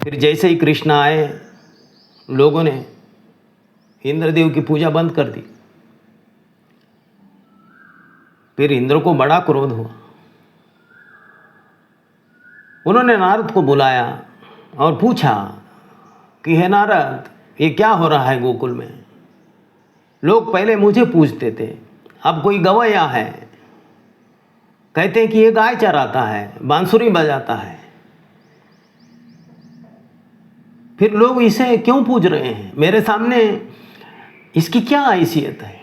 फिर जैसे ही कृष्ण आए, लोगों ने इंद्रदेव की पूजा बंद कर दी। फिर इंद्र को बड़ा क्रोध हुआ। उन्होंने नारद को बुलाया और पूछा कि हे नारद, ये क्या हो रहा है गोकुल में? लोग पहले मुझे पूछते थे, अब कोई गवैया है, कहते हैं कि ये गाय चराता है, बांसुरी बजाता है, फिर लोग इसे क्यों पूज रहे हैं? मेरे सामने इसकी क्या हैसियत है?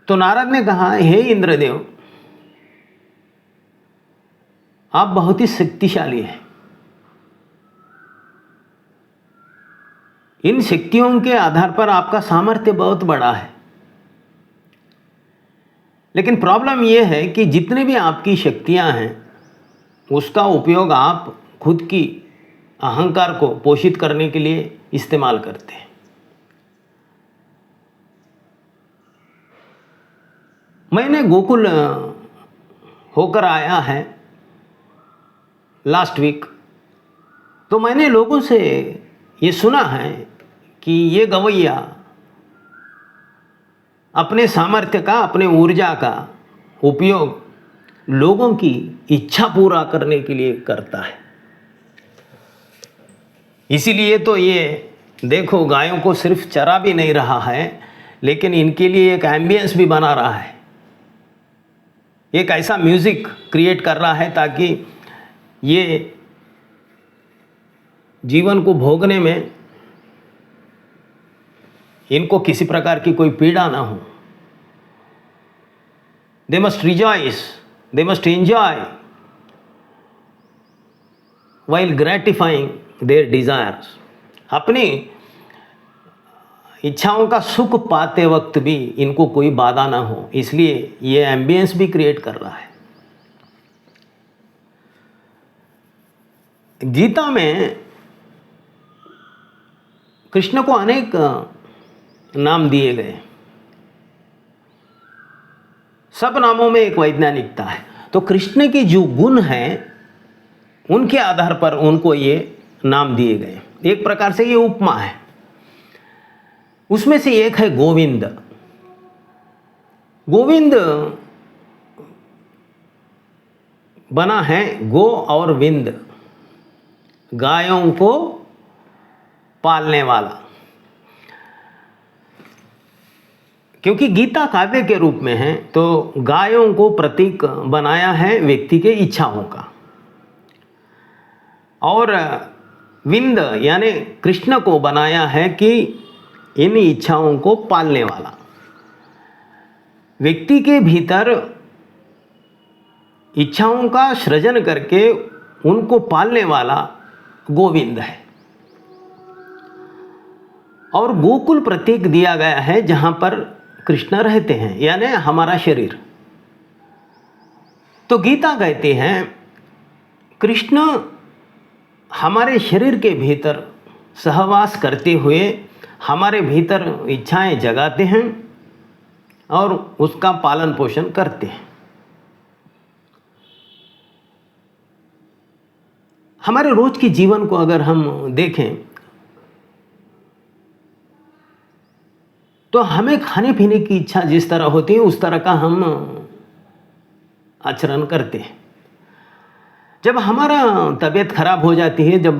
तो नारद ने कहा, हे इंद्रदेव, आप बहुत ही शक्तिशाली हैं। इन शक्तियों के आधार पर आपका सामर्थ्य बहुत बड़ा है, लेकिन प्रॉब्लम यह है कि जितने भी आपकी शक्तियां हैं उसका उपयोग आप खुद की अहंकार को पोषित करने के लिए इस्तेमाल करते हैं। मैंने गोकुल होकर आया है लास्ट वीक, तो मैंने लोगों से ये सुना है कि ये गवैया अपने सामर्थ्य का, अपने ऊर्जा का उपयोग लोगों की इच्छा पूरा करने के लिए करता है। इसीलिए तो ये देखो, गायों को सिर्फ चरा भी नहीं रहा है, लेकिन इनके लिए एक एम्बियंस भी बना रहा है, एक ऐसा म्यूज़िक क्रिएट कर रहा है ताकि ये जीवन को भोगने में इनको किसी प्रकार की कोई पीड़ा ना हो। They must rejoice, they must enjoy while gratifying their desires। अपनी इच्छाओं का सुख पाते वक्त भी इनको कोई बाधा ना हो, इसलिए ये एम्बियंस भी क्रिएट कर रहा है। गीता में कृष्ण को अनेक नाम दिए गए, सब नामों में एक वैज्ञानिकता है। तो कृष्ण के जो गुण हैं उनके आधार पर उनको ये नाम दिए गए। एक प्रकार से ये उपमा है। उसमें से एक है गोविंद। गोविंद बना है गो और विंद, गायों को पालने वाला। क्योंकि गीता काव्य के रूप में है, तो गायों को प्रतीक बनाया है व्यक्ति के इच्छाओं का, और विंद यानी कृष्ण को बनाया है कि इन इच्छाओं को पालने वाला। व्यक्ति के भीतर इच्छाओं का सृजन करके उनको पालने वाला गोविंद है। और गोकुल प्रतीक दिया गया है जहाँ पर कृष्ण रहते हैं, यानी हमारा शरीर। तो गीता कहती है कृष्ण हमारे शरीर के भीतर सहवास करते हुए हमारे भीतर इच्छाएं जगाते हैं और उसका पालन पोषण करते हैं। हमारे रोज के जीवन को अगर हम देखें तो हमें खाने पीने की इच्छा जिस तरह होती है उस तरह का हम आचरण करते हैं। जब हमारा तबीयत खराब हो जाती है, जब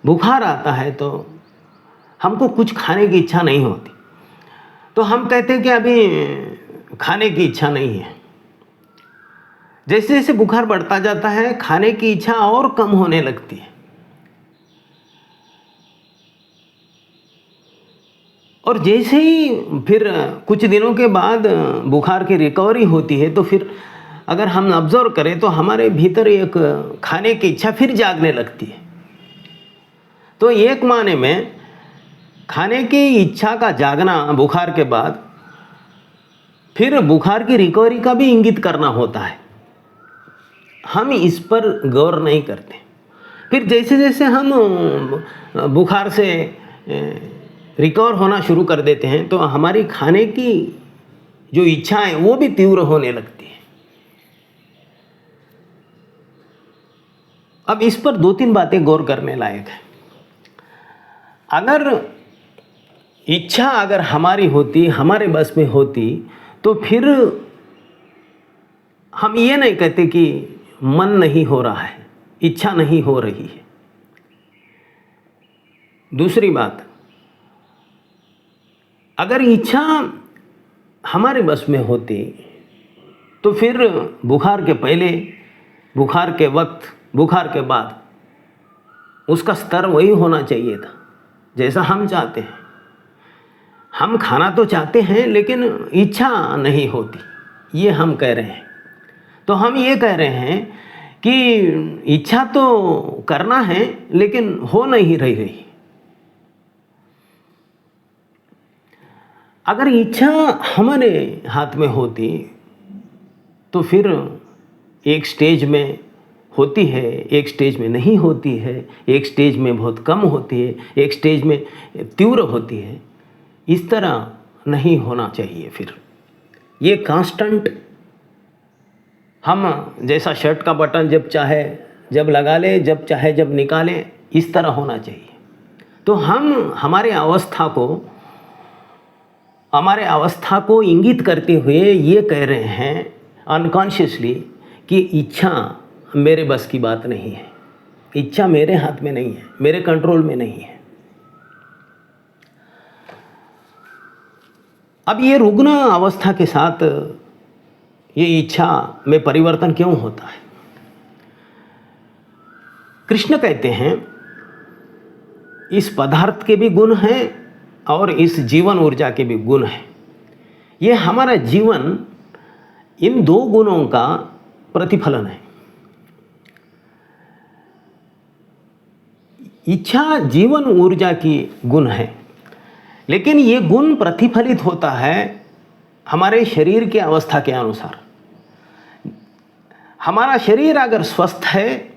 बुखार आता है, तो हमको कुछ खाने की इच्छा नहीं होती, तो हम कहते हैं कि अभी खाने की इच्छा नहीं है। जैसे जैसे बुखार बढ़ता जाता है, खाने की इच्छा और कम होने लगती है, और जैसे ही फिर कुछ दिनों के बाद बुखार की रिकवरी होती है, तो फिर अगर हम ऑब्जर्व करें तो हमारे भीतर एक खाने की इच्छा फिर जागने लगती है। तो एक माने में खाने की इच्छा का जागना बुखार के बाद फिर बुखार की रिकवरी का भी इंगित करना होता है। हम इस पर गौर नहीं करते। फिर जैसे जैसे हम बुखार से रिकवर होना शुरू कर देते हैं, तो हमारी खाने की जो इच्छाएं वो भी तीव्र होने लगती है। अब इस पर 2-3 बातें गौर करने लायक है। अगर इच्छा अगर हमारी होती, हमारे बस में होती, तो फिर हम ये नहीं कहते कि मन नहीं हो रहा है, इच्छा नहीं हो रही है। दूसरी बात, अगर इच्छा हमारे बस में होती तो फिर बुखार के पहले, बुखार के वक्त, बुखार के बाद उसका स्तर वही होना चाहिए था जैसा हम चाहते हैं। हम खाना तो चाहते हैं लेकिन इच्छा नहीं होती, ये हम कह रहे हैं। तो हम ये कह रहे हैं कि इच्छा तो करना है लेकिन हो नहीं रही। अगर इच्छा हमारे हाथ में होती तो फिर एक स्टेज में होती है, एक स्टेज में नहीं होती है, एक स्टेज में बहुत कम होती है, एक स्टेज में तीव्र होती है। इस तरह नहीं होना चाहिए। फिर ये कांस्टेंट, हम जैसा शर्ट का बटन जब चाहे जब लगा ले, जब चाहे जब निकालें, इस तरह होना चाहिए। तो हम हमारे अवस्था को इंगित करते हुए ये कह रहे हैं अनकॉन्शियसली कि इच्छा मेरे बस की बात नहीं है, इच्छा मेरे हाथ में नहीं है, मेरे कंट्रोल में नहीं है। अब ये रुग्ण अवस्था के साथ ये इच्छा में परिवर्तन क्यों होता है? कृष्ण कहते हैं इस पदार्थ के भी गुण हैं और इस जीवन ऊर्जा के भी गुण हैं। ये हमारा जीवन इन 2 गुणों का प्रतिफलन है। इच्छा जीवन ऊर्जा की गुण है, लेकिन ये गुण प्रतिफलित होता है हमारे शरीर की अवस्था के अनुसार। हमारा शरीर अगर स्वस्थ है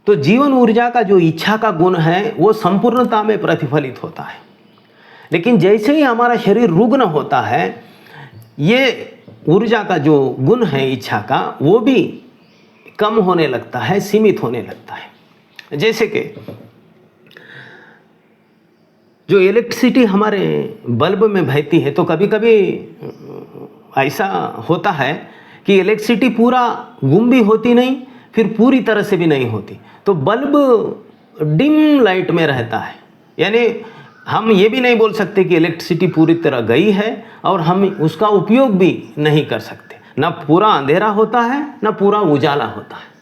तो जीवन ऊर्जा का जो इच्छा का गुण है वो संपूर्णता में प्रतिफलित होता है। लेकिन जैसे ही हमारा शरीर रुग्ण होता है, ये ऊर्जा का जो गुण है इच्छा का, वो भी कम होने लगता है, सीमित होने लगता है। जैसे कि जो इलेक्ट्रिसिटी हमारे बल्ब में बहती है, तो कभी कभी ऐसा होता है कि इलेक्ट्रिसिटी पूरा गुम भी होती नहीं, फिर पूरी तरह से भी नहीं होती, तो बल्ब डिम लाइट में रहता है। यानी हम ये भी नहीं बोल सकते कि इलेक्ट्रिसिटी पूरी तरह गई है और हम उसका उपयोग भी नहीं कर सकते। ना पूरा अंधेरा होता है, ना पूरा उजाला होता है।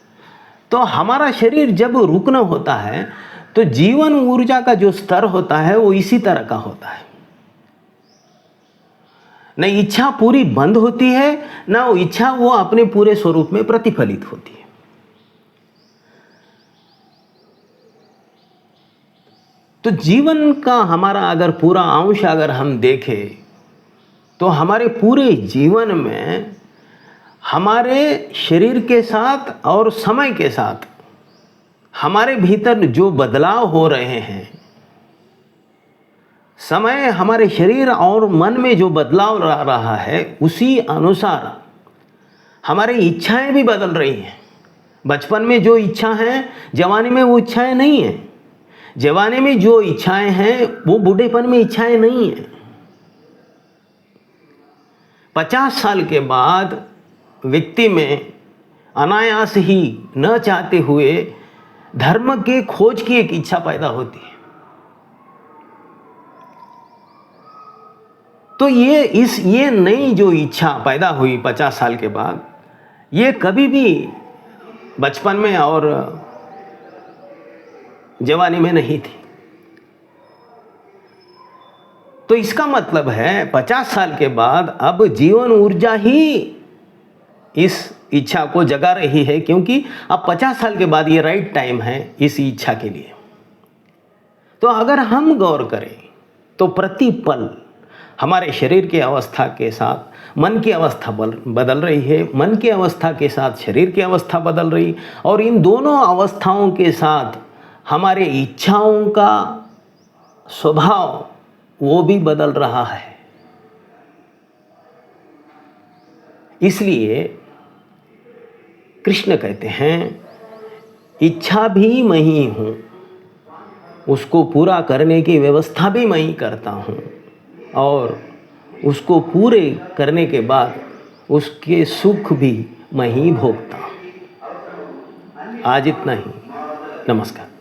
तो हमारा शरीर जब रुग्ण होता है तो जीवन ऊर्जा का जो स्तर होता है वो इसी तरह का होता है। न इच्छा पूरी बंद होती है, ना वो इच्छा वो अपने पूरे स्वरूप में प्रतिफलित होती है। तो जीवन का हमारा अगर पूरा अंश अगर हम देखें तो हमारे पूरे जीवन में हमारे शरीर के साथ और समय के साथ हमारे भीतर जो बदलाव हो रहे हैं, समय हमारे शरीर और मन में जो बदलाव आ रहा है, उसी अनुसार हमारी इच्छाएं भी बदल रही हैं। बचपन में जो इच्छा है, जवानी में वो इच्छाएं नहीं हैं। जवानी में जो इच्छाएं हैं वो बूढ़ेपन में इच्छाएं नहीं हैं। 50 साल के बाद व्यक्ति में अनायास ही न चाहते हुए धर्म के खोज की एक इच्छा पैदा होती है। तो ये नई जो इच्छा पैदा हुई 50 साल के बाद, ये कभी भी बचपन में और जवानी में नहीं थी। तो इसका मतलब है 50 साल के बाद अब जीवन ऊर्जा ही इस इच्छा को जगा रही है, क्योंकि अब 50 साल के बाद ये राइट टाइम है इस इच्छा के लिए। तो अगर हम गौर करें तो प्रतिपल हमारे शरीर की अवस्था के साथ मन की अवस्था बदल रही है, मन की अवस्था के साथ शरीर की अवस्था बदल रही, और इन दोनों अवस्थाओं के साथ हमारे इच्छाओं का स्वभाव वो भी बदल रहा है। इसलिए कृष्ण कहते हैं इच्छा भी मैं ही हूँ, उसको पूरा करने की व्यवस्था भी मैं ही करता हूँ, और उसको पूरे करने के बाद उसके सुख भी मैं ही भोगता हूँ। आज इतना ही। नमस्कार।